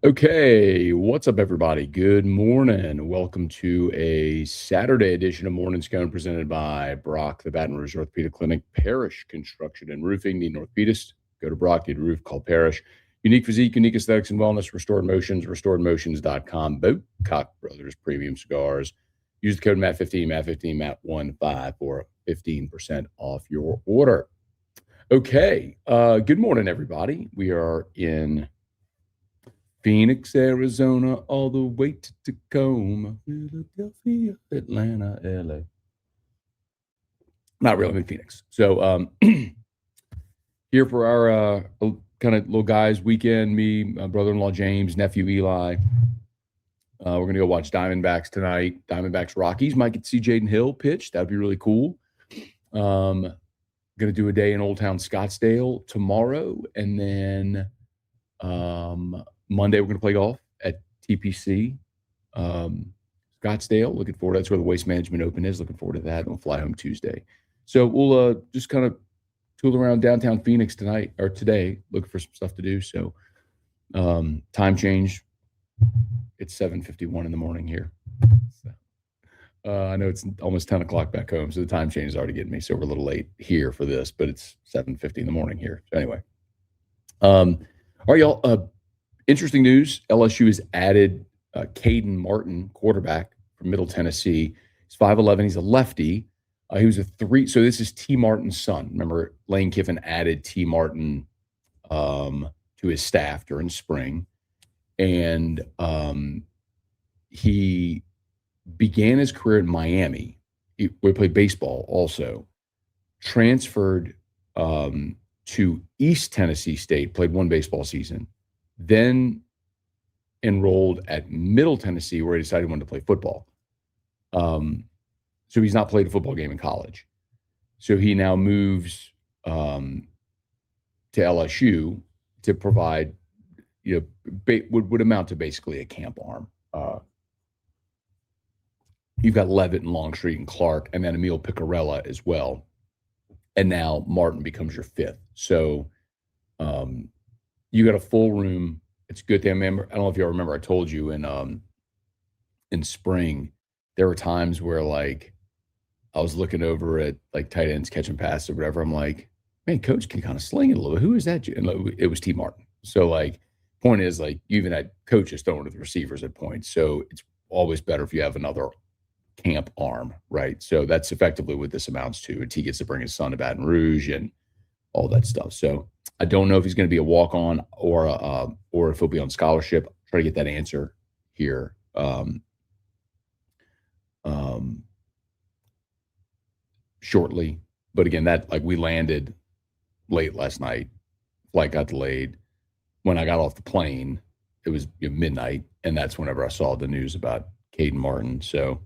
Okay, what's up, everybody? Good morning. Welcome to a Saturday edition of Morning Scone presented by Brock, the Baton Rouge Orthopedic Clinic, Parish Construction and Roofing. Need an orthopedist? Go to Brock. Need a roof? Call Parish. Unique physique, unique aesthetics and wellness, restored motions, restoredmotions.com. Boatcock Brothers Premium Cigars. Use the code MAT15, MAT15, MAT15 for 15% off your order. Okay, good morning, everybody. We are in Phoenix, Arizona, all the way to Tacoma, Philadelphia, Atlanta, LA. Not really, I'm in Phoenix. So here for our kind of little guys weekend, me, my brother-in-law James, nephew Eli. We're going to go watch Diamondbacks tonight. Diamondbacks Rockies. Might get to see Jaden Hill pitch. That'd be really cool. Going to do a day in Old Town Scottsdale tomorrow. And then Monday, we're going to play golf at TPC Scottsdale. Looking forward. That's where the Waste Management Open is. Looking forward to that. We'll fly home Tuesday. So we'll just kind of tool around downtown Phoenix today, looking for some stuff to do. So time change. It's 7:51 in the morning here. So, I know it's almost 10 o'clock back home, so the time change is already getting me. So we're a little late here for this, but it's 7:50 in the morning here. So anyway. All right, y'all. Interesting news. LSU has added Kaden Martin, quarterback from Middle Tennessee. He's 5'11". He's a lefty. He was a 3. So this is T. Martin's son. Remember, Lane Kiffin added T. Martin to his staff during spring. And he began his career in Miami. He played baseball also. Transferred to East Tennessee State, played one baseball season, then enrolled at Middle Tennessee, where he decided he wanted to play football. So he's not played a football game in college. So he now moves to LSU to provide, would amount to basically a camp arm. You've got Levitt and Longstreet and Clark, and then Emil Picarella as well. And now Martin becomes your 5th. So you got a full room. It's good. I don't know if you remember, I told you in spring, there were times where I was looking over at tight ends catching passes or whatever. I'm like, man, coach can kind of sling it a little bit. Who is that? And it was T. Martin. So point is you even had coaches throwing to the receivers at points. So it's always better if you have another camp arm, right? So that's effectively what this amounts to. And he gets to bring his son to Baton Rouge and all that stuff. So I don't know if he's going to be a walk-on or if he'll be on scholarship. I'll try to get that answer here. Shortly. But again, that we landed late last night. Flight got delayed. When I got off the plane, it was midnight, and that's whenever I saw the news about Kaden Martin. So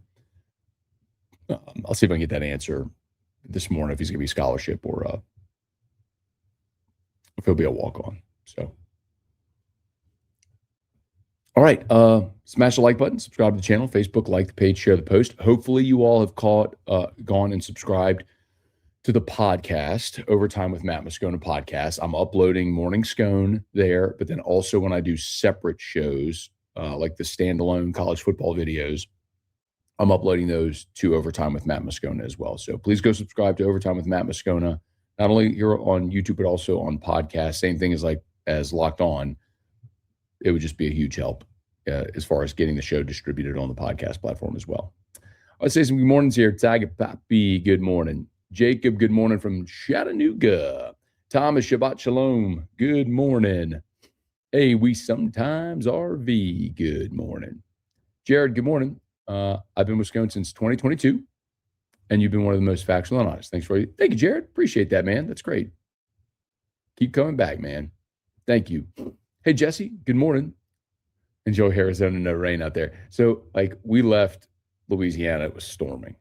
I'll see if I can get that answer this morning, if he's going to be scholarship or if he'll be a walk-on. So, all right. Smash the like button, subscribe to the channel, Facebook, like the page, share the post. Hopefully you all have gone and subscribed to the podcast, Overtime with Matt Moscona podcast. I'm uploading Morning Scone there, but then also when I do separate shows, like the standalone college football videos, I'm uploading those to Overtime with Matt Moscona as well. So please go subscribe to Overtime with Matt Moscona, not only here on YouTube, but also on podcast. Same thing as Locked On. It would just be a huge help as far as getting the show distributed on the podcast platform as well. I'd say some good mornings here. Tiger Papi, good morning. Jacob, good morning from Chattanooga. Thomas, Shabbat Shalom, good morning. Hey, we sometimes RV, good morning. Jared, good morning. I've been with Scone since 2022, and you've been one of the most factual and honest. Thanks for you. Thank you, Jared. Appreciate that, man. That's great. Keep coming back, man. Thank you. Hey, Jesse, good morning. Enjoy Arizona, no rain out there. So, we left Louisiana. It was storming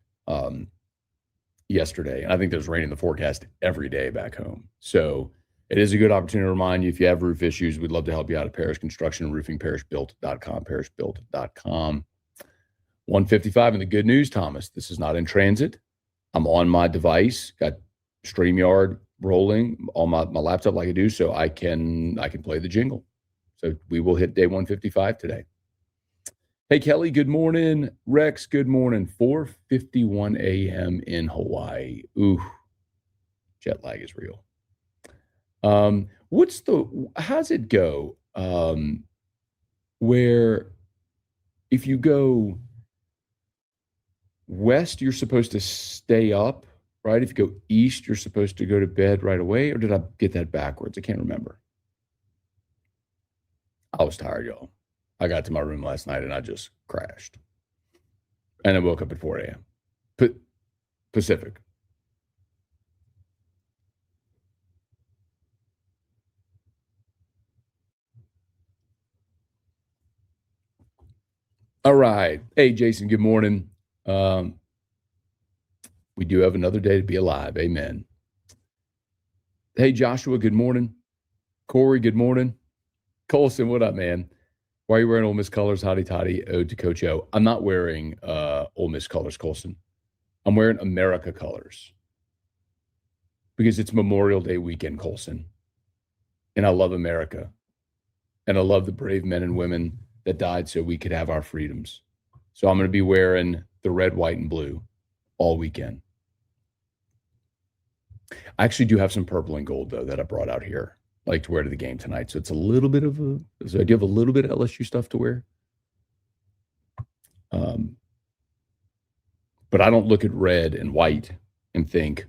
yesterday. And I think there's rain in the forecast every day back home. So it is a good opportunity to remind you, if you have roof issues, we'd love to help you out at Parish Construction and Roofing, parishbuilt.com, parishbuilt.com. 155. And the good news, Thomas, this is not in transit. I'm on my device, got StreamYard rolling on my laptop like I do, so I can play the jingle. So we will hit day 155 today. Hey, Kelly, good morning. Rex, good morning. 4:51 a.m. in Hawaii. Ooh, jet lag is real. How's it go? Where if you go west, you're supposed to stay up, right? If you go east, you're supposed to go to bed right away. Or did I get that backwards? I can't remember. I was tired, y'all. I got to my room last night and I just crashed. And I woke up at 4 a.m. Pacific. All right. Hey, Jason, good morning. We do have another day to be alive. Amen. Hey, Joshua, good morning. Corey, good morning. Colson, what up, man? Why are you wearing Ole Miss colors? Hotty toddy, ode to Coach O. I'm not wearing Ole Miss colors, Colson. I'm wearing America colors because it's Memorial Day weekend, Colson. And I love America. And I love the brave men and women that died so we could have our freedoms. So I'm going to be wearing the red, white, and blue all weekend. I actually do have some purple and gold, though, that I brought out here, like to wear to the game tonight. So it's a little bit of so I do have a little bit of LSU stuff to wear. But I don't look at red and white and think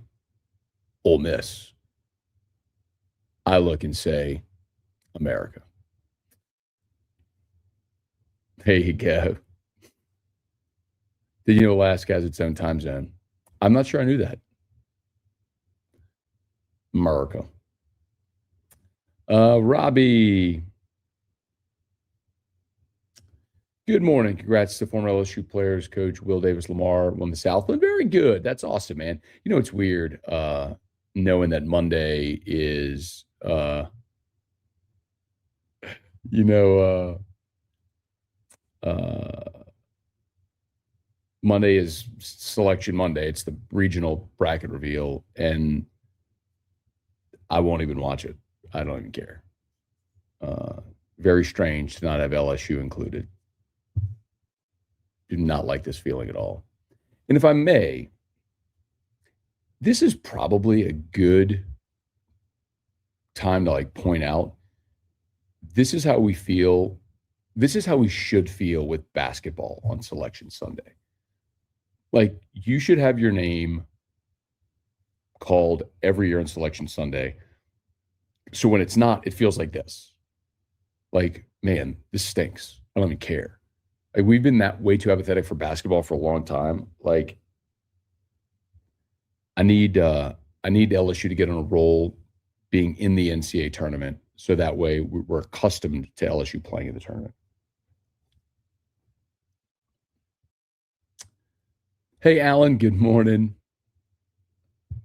Ole Miss. I look and say America. There you go. Did you know Alaska has its own time zone? I'm not sure I knew that. America. Robbie. Good morning. Congrats to former LSU players. Coach Will Davis Lamar won the Southland. Very good. That's awesome, man. You know, it's weird knowing that Monday is, Monday is Selection Monday. It's the regional bracket reveal, and I won't even watch it. I don't even care. Very strange to not have LSU included. Do not like this feeling at all. And if I may, this is probably a good time to point out this is how we feel. This is how we should feel with basketball on Selection Sunday. You should have your name called every year on Selection Sunday. So when it's not, it feels like this. Man, this stinks. I don't even care. We've been that way too apathetic for basketball for a long time. I need LSU to get on a roll being in the NCAA tournament, so that way we're accustomed to LSU playing in the tournament. Hey, Alan, good morning.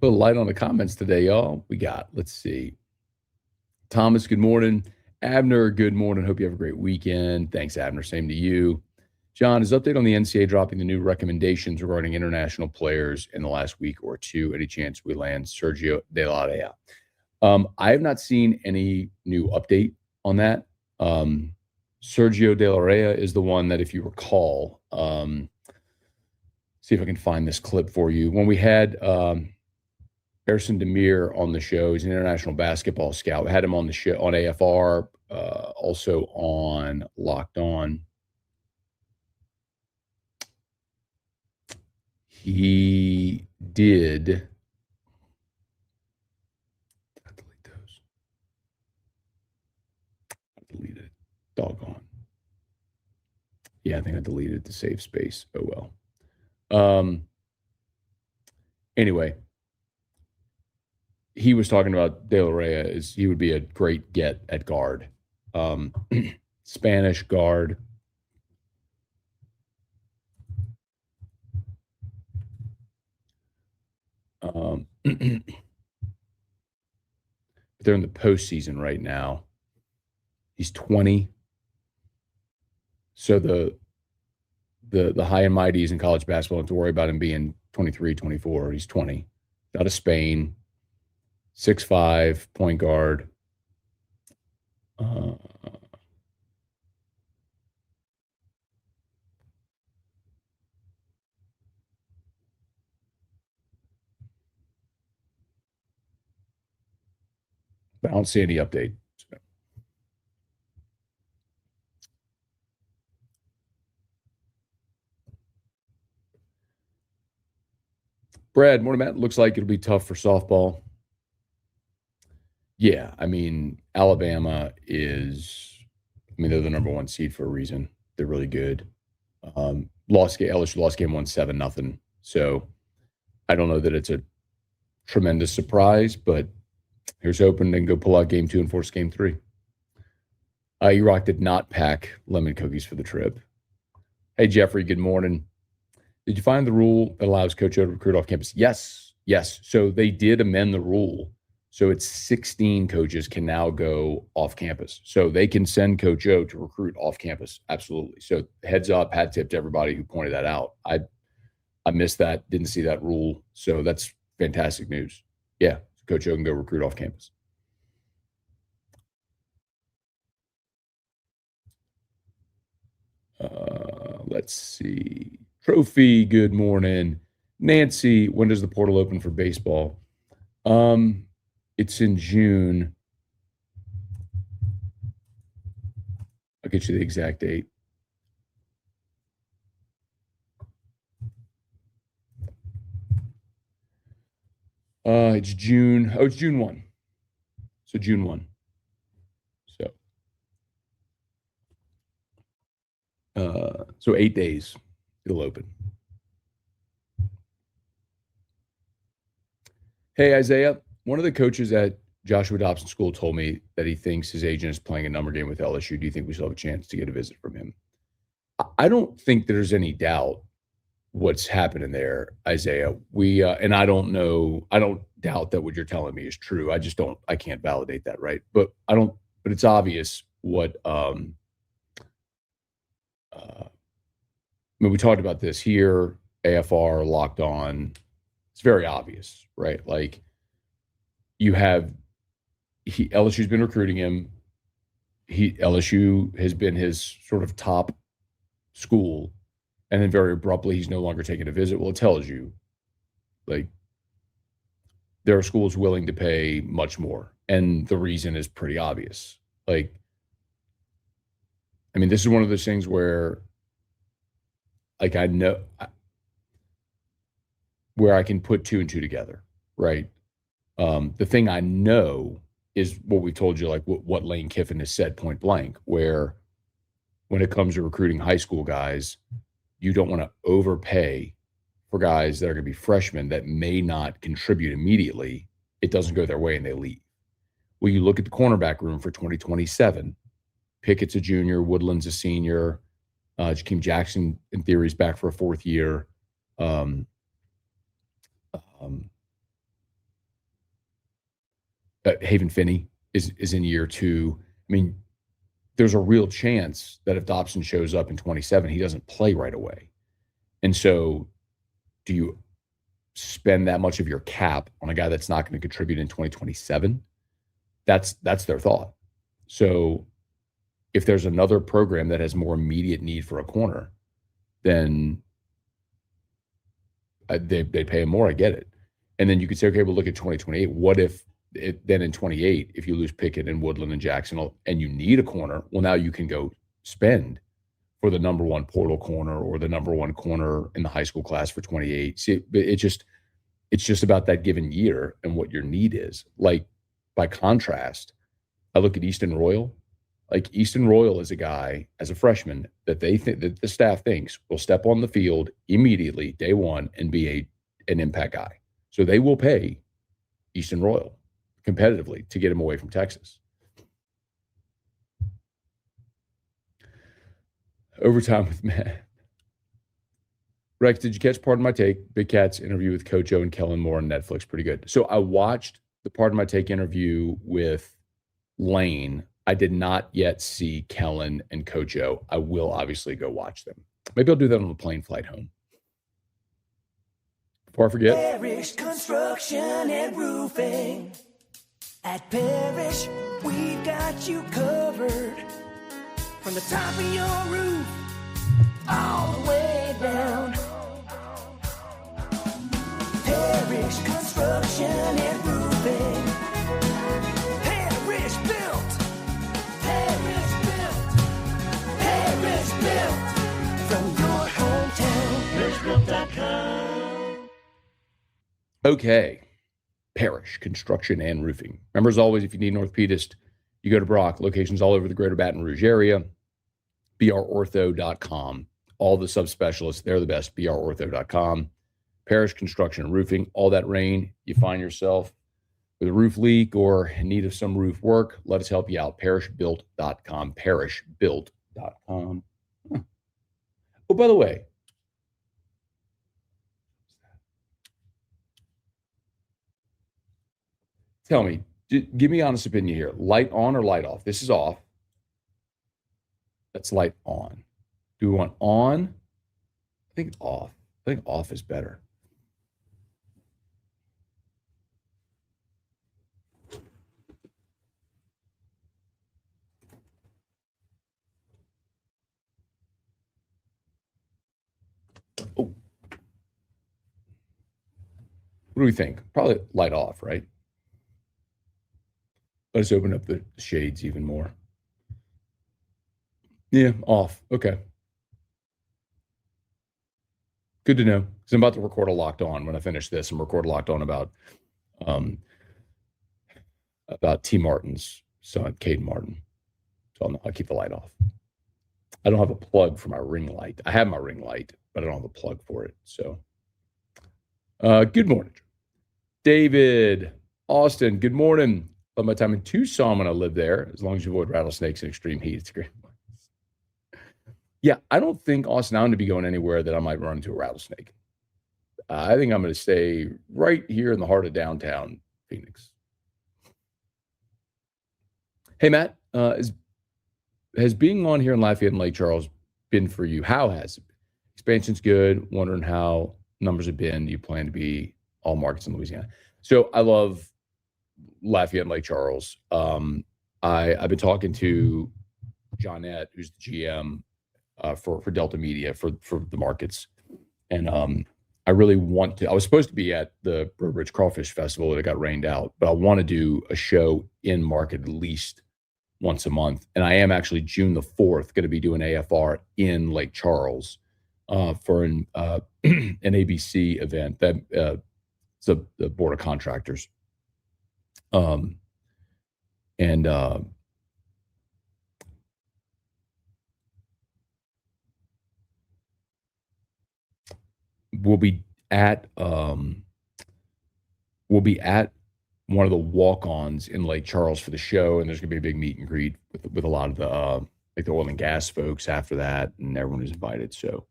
A little light on the comments today, y'all. Let's see. Thomas, good morning. Abner, good morning. Hope you have a great weekend. Thanks, Abner. Same to you. John, is update on the NCAA dropping the new recommendations regarding international players in the last week or two? Any chance we land Sergio De La Rea? I have not seen any new update on that. Sergio De La Rea is the one that, if you recall, see if I can find this clip for you. When we had Erson Demir on the show, he's an international basketball scout. We had him on the show on AFR, also on Locked On. He did. I delete those. I deleted it. Doggone. Yeah, I think I deleted it to save space. Oh well. Anyway, he was talking about De La Rea. He would be a great get at guard. Spanish guard. They're in the postseason right now. He's 20. So the high and mighties in college basketball don't have to worry about him being 23, 24. He's 20. Out of Spain. 6'5", point guard. I don't see any update. So. Brad, morning, Matt. Looks like it'll be tough for softball. Yeah, I mean, Alabama is, they're the number one seed for a reason. They're really good. LSU lost game 1-7-0. So I don't know that it's a tremendous surprise, but here's hoping they can go pull out game 2 and force game 3. E-Rock did not pack lemon cookies for the trip. Hey, Jeffrey, good morning. Did you find the rule that allows Coach O to recruit off campus? Yes. So they did amend the rule. So it's 16 coaches can now go off campus. So they can send Coach O to recruit off campus. Absolutely. So heads up, hat tip to everybody who pointed that out. I missed that, didn't see that rule. So that's fantastic news. Yeah, Coach O can go recruit off campus. Let's see. Trophy, good morning. Nancy, when does the portal open for baseball? It's in June. I'll get you the exact date. It's June. Oh, it's June 1. So June 1. So 8 days it'll open. Hey, Isaiah, one of the coaches at Joshua Dobson School told me that he thinks his agent is playing a number game with LSU. Do you think we still have a chance to get a visit from him? I don't think there's any doubt what's happening there, Isaiah. We and I don't know. I don't doubt that what you're telling me is true. I can't validate that, right? But it's obvious what we talked about this here, AFR, Locked On. It's very obvious, right? Like you have LSU's been recruiting him. LSU has been his sort of top school, and then very abruptly he's no longer taking a visit. Well, it tells you, like, there are schools willing to pay much more, and the reason is pretty obvious. Like, this is one of those things where, like, I know where I can put 2 and 2 together, right? The thing I know is what we told you, like what Lane Kiffin has said point blank, where when it comes to recruiting high school guys, you don't want to overpay for guys that are going to be freshmen that may not contribute immediately. It doesn't go their way and they leave. Well, you look at the cornerback room for 2027. Pickett's a junior, Woodland's a senior, Jakeem Jackson, in theory, is back for a 4th year. Haven Finney is in year 2. There's a real chance that if Dobson shows up in 27, he doesn't play right away. And so do you spend that much of your cap on a guy that's not going to contribute in 2027? That's their thought. So if there's another program that has more immediate need for a corner, then they pay him more. I get it. And then you could say, okay, we'll look at 2028. What if then in 28, if you lose Pickett and Woodland and Jackson and you need a corner, well, now you can go spend for the number 1 portal corner or the number 1 corner in the high school class for 28. See, it's just about that given year and what your need is. Like, by contrast, I look at Easton Royal. Like, Easton Royal is a guy as a freshman that they think that the staff thinks will step on the field immediately, day 1, and be an impact guy. So they will pay Easton Royal competitively to get him away from Texas. Overtime with Matt. Rex, did you catch Pardon My Take? Big Cat's interview with Coach O and Kellen Moore on Netflix. Pretty good. So I watched the Pardon My Take interview with Lane. I did not yet see Kellen and Coach O. I will obviously go watch them. Maybe I'll do that on the plane flight home. Before I forget. Parish Construction and Roofing. At Parish, we've got you covered. From the top of your roof, all the way down. Parish Construction and Roofing. Parish Okay. Parish Construction and Roofing. Remember, as always, if you need an orthopedist, you go to Brock. Locations all over the greater Baton Rouge area. brortho.com. All the subspecialists, they're the best. brortho.com. Parish Construction and Roofing. All that rain, you find yourself with a roof leak or in need of some roof work, let us help you out. Parishbuilt.com. Parishbuilt.com. Huh. Oh, by the way, tell me, give me honest opinion here. Light on or light off? This is off. That's light on. Do we want on? I think off. I think off is better. Oh. What do we think? Probably light off, right? Let us open up the shades even more. Yeah, off. Okay. Good to know. Because I'm about to record a Locked On when I finish this and record Locked On about T. Martin's son, Kaden Martin. So I'll keep the light off. I don't have a plug for my ring light. I have my ring light, but I don't have a plug for it. So good morning. David, Austin, good morning. Love my time in Tucson when I lived there, as long as you avoid rattlesnakes and extreme heat. It's great. Yeah, I don't think, Austin, I'm going to be going anywhere that I might run into a rattlesnake. I think I'm going to stay right here in the heart of downtown Phoenix. Hey, Matt, has being on here in Lafayette and Lake Charles been for you? How has it been? Expansion's good. Wondering how numbers have been. You plan to be all markets in Louisiana. So I love Lafayette and Lake Charles. I've been talking to Johnette, who's the GM for Delta Media for the markets. And I really want to. I was supposed to be at the Burbridge Crawfish Festival that got rained out, but I want to do a show in market at least once a month. And I am actually June the 4th going to be doing AFR in Lake Charles for an ABC event that it's the Board of Contractors. We'll be at one of the walk-ons in Lake Charles for the show, and there's gonna be a big meet and greet with a lot of the like the oil and gas folks after that, and everyone is invited. So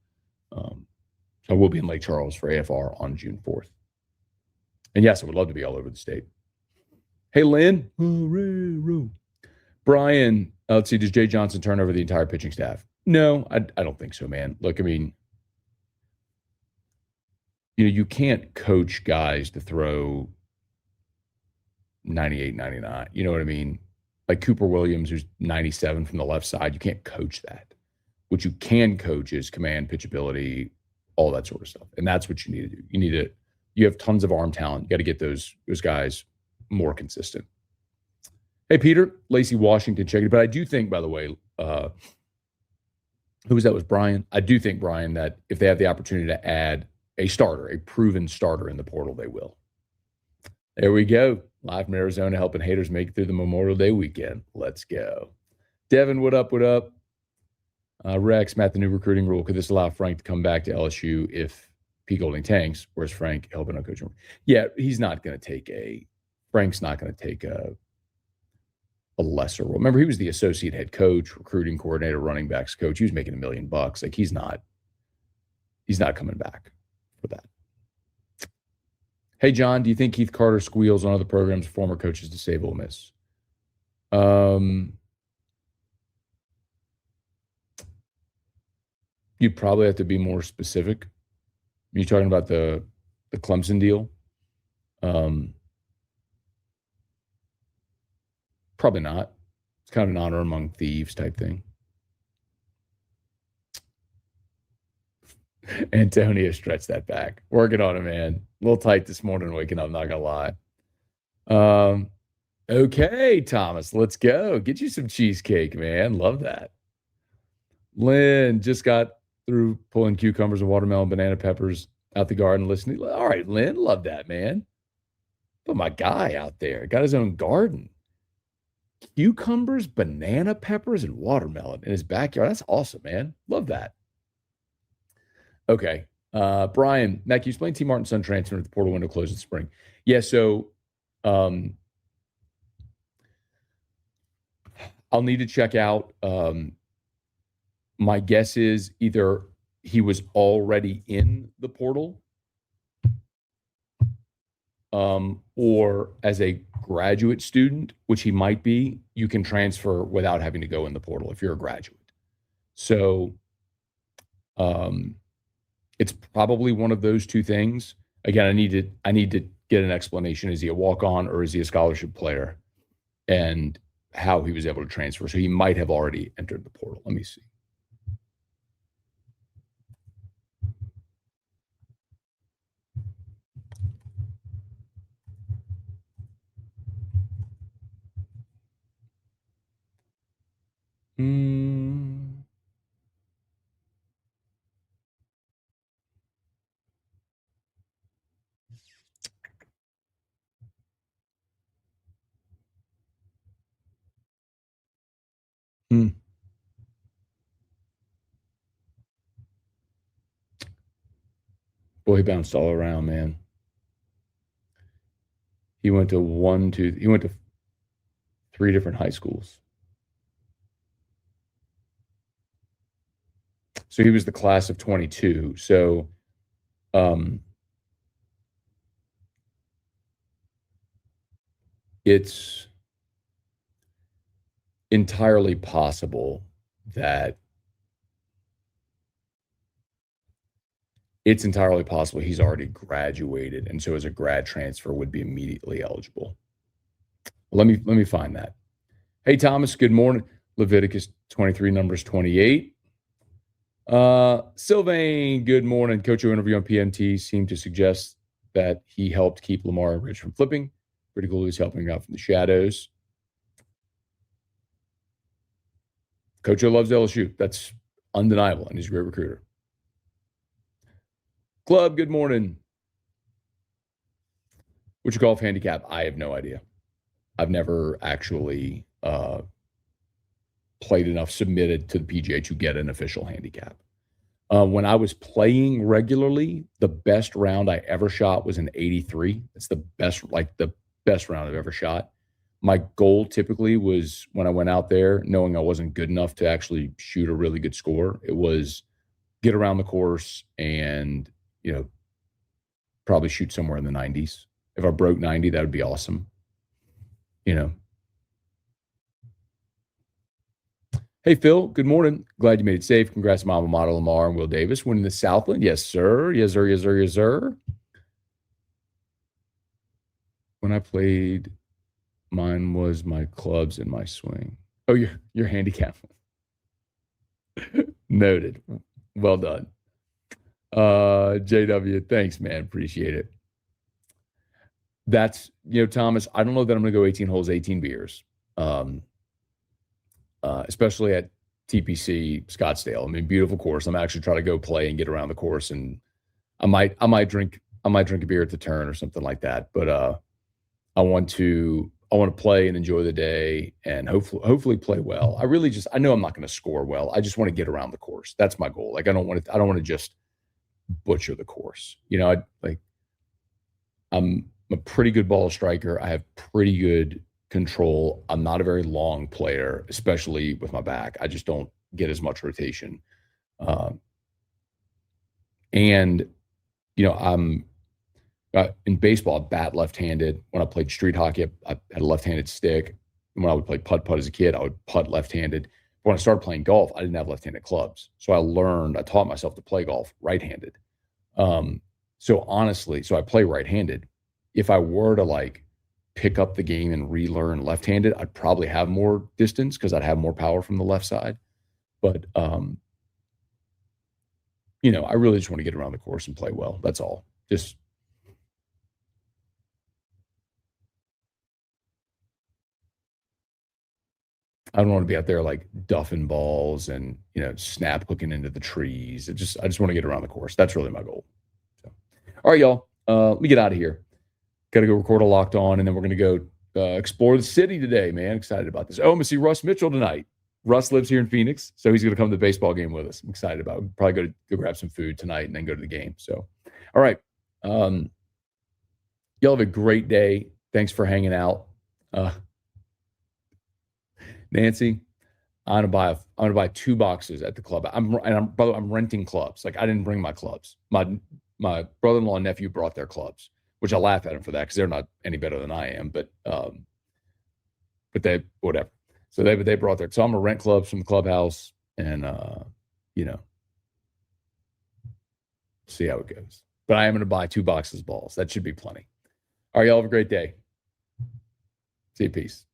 I will be in Lake Charles for AFR on June 4th. And yes, I would love to be all over the state. Hey, Lynn. Brian, let's see, does Jay Johnson turn over the entire pitching staff? No, I don't think so, man. Look, I mean, you can't coach guys to throw 98, 99. You know what I mean? Like Cooper Williams, who's 97 from the left side, you can't coach that. What you can coach is command, pitchability, all that sort of stuff. And that's what you need to do. You have tons of arm talent. You got to get those guys more consistent. Hey, Peter, Lacey Washington, check it. But I do think, by the way, who was that? Was Brian? I do think, Brian, that if they have the opportunity to add a starter, a proven starter in the portal, they will. There we go. Live from Arizona, helping haters make it through the Memorial Day weekend. Let's go. Devin, what up? What up? Rex, Matt, the new recruiting rule. Could this allow Frank to come back to LSU if P. Golding tanks? Where's Frank helping on coaching? Yeah, Frank's not going to take a lesser role. Remember, he was the associate head coach, recruiting coordinator, running backs coach. He was making $1 million. Like he's not coming back for that. Hey, John, do you think Keith Carter squeals on other programs, former coaches to save Ole Miss? You'd probably have to be more specific. You're talking about the Clemson deal? Probably not. It's kind of an honor among thieves type thing. Antonio stretched that back. Working on it, man. A little tight this morning waking up, not going to lie. Okay, Thomas, let's go. Get you some cheesecake, man. Love that. Lynn just got through pulling cucumbers and watermelon, banana peppers out the garden listening. All right, Lynn, love that, man. But my guy out there got his own garden. Cucumbers, banana peppers, and watermelon in his backyard. That's awesome, man. Love that. Okay. Brian, Mac, you explained T. Martin's son transferring to the portal window closed in spring. Yeah, so I'll need to check out. My guess is either he was already in the portal or as a graduate student, which he might be, you can transfer without having to go in the portal if you're a graduate. So it's probably one of those two things. Again, I need to get an explanation. Is he a walk-on or is he a scholarship player? And how he was able to transfer. So he might have already entered the portal. Let me see. Boy, he bounced all around, man. He went to 3 different high schools. So he was the class of 22. So it's entirely possible that he's already graduated, and so as a grad transfer would be immediately eligible. Let me find that. Hey, Thomas, good morning. Leviticus 23, numbers 28. Sylvain, good morning. Coach O interview on PNT seemed to suggest that he helped keep Lamar and Rich from flipping. Pretty cool he's helping out from the shadows. Coach O loves LSU. That's undeniable, and he's a great recruiter. Club, good morning. What's your golf handicap? I have no idea. I've never actually played enough, submitted to the PGA to get an official handicap. When I was playing regularly, the best round I ever shot was an 83. It's the best round I've ever shot. My goal typically was, when I went out there, knowing I wasn't good enough to actually shoot a really good score, it was get around the course and, probably shoot somewhere in the 90s. If I broke 90, that would be awesome. Hey, Phil, good morning. Glad you made it safe. Congrats to Mama Mater Lamar and Will Davis winning the Southland. Yes, sir. Yes, sir. Yes, sir. Yes, sir. When I played, mine was my clubs and my swing. Oh, your handicap. Noted. Well done. JW, thanks, man. Appreciate it. That's, Thomas, I don't know that I'm going to go 18 holes, 18 beers. Especially at TPC Scottsdale. I mean, beautiful course. I'm actually trying to go play and get around the course, and I might drink a beer at the turn or something like that. But I want to play and enjoy the day and hopefully play well. I know I'm not going to score well. I just want to get around the course. That's my goal. Like, I don't want to just butcher the course. I'm a pretty good ball striker. I have pretty good control. I'm not a very long player, especially with my back. I just don't get as much rotation. And I'm in baseball, I bat left-handed. When I played street hockey, I had a left-handed stick. And when I would play putt-putt as a kid, I would putt left-handed. When I started playing golf, I didn't have left-handed clubs. So I taught myself to play golf right-handed. So I play right-handed. If I were to pick up the game and relearn left-handed, I'd probably have more distance because I'd have more power from the left side. But, I really just want to get around the course and play well. That's all. I don't want to be out there duffing balls and, snap hooking into the trees. I just want to get around the course. That's really my goal. So, all right, y'all. Let me get out of here. Got to go record a Locked On, and then we're going to go explore the city today, man. Excited about this. Oh, I'm going to see Russ Mitchell tonight. Russ lives here in Phoenix, so he's going to come to the baseball game with us. I'm excited about it. We'll probably go grab some food tonight and then go to the game. So, all right. Y'all have a great day. Thanks for hanging out. Nancy, I'm gonna buy 2 boxes at the club. I'm renting clubs. Like, I didn't bring my clubs. My brother-in-law and nephew brought their clubs, which I laugh at them for that because they're not any better than I am. But they whatever. So they brought their. So I'm gonna rent clubs from the clubhouse and see how it goes. But I am gonna buy 2 boxes of balls. That should be plenty. All right, y'all have a great day. See you. Peace.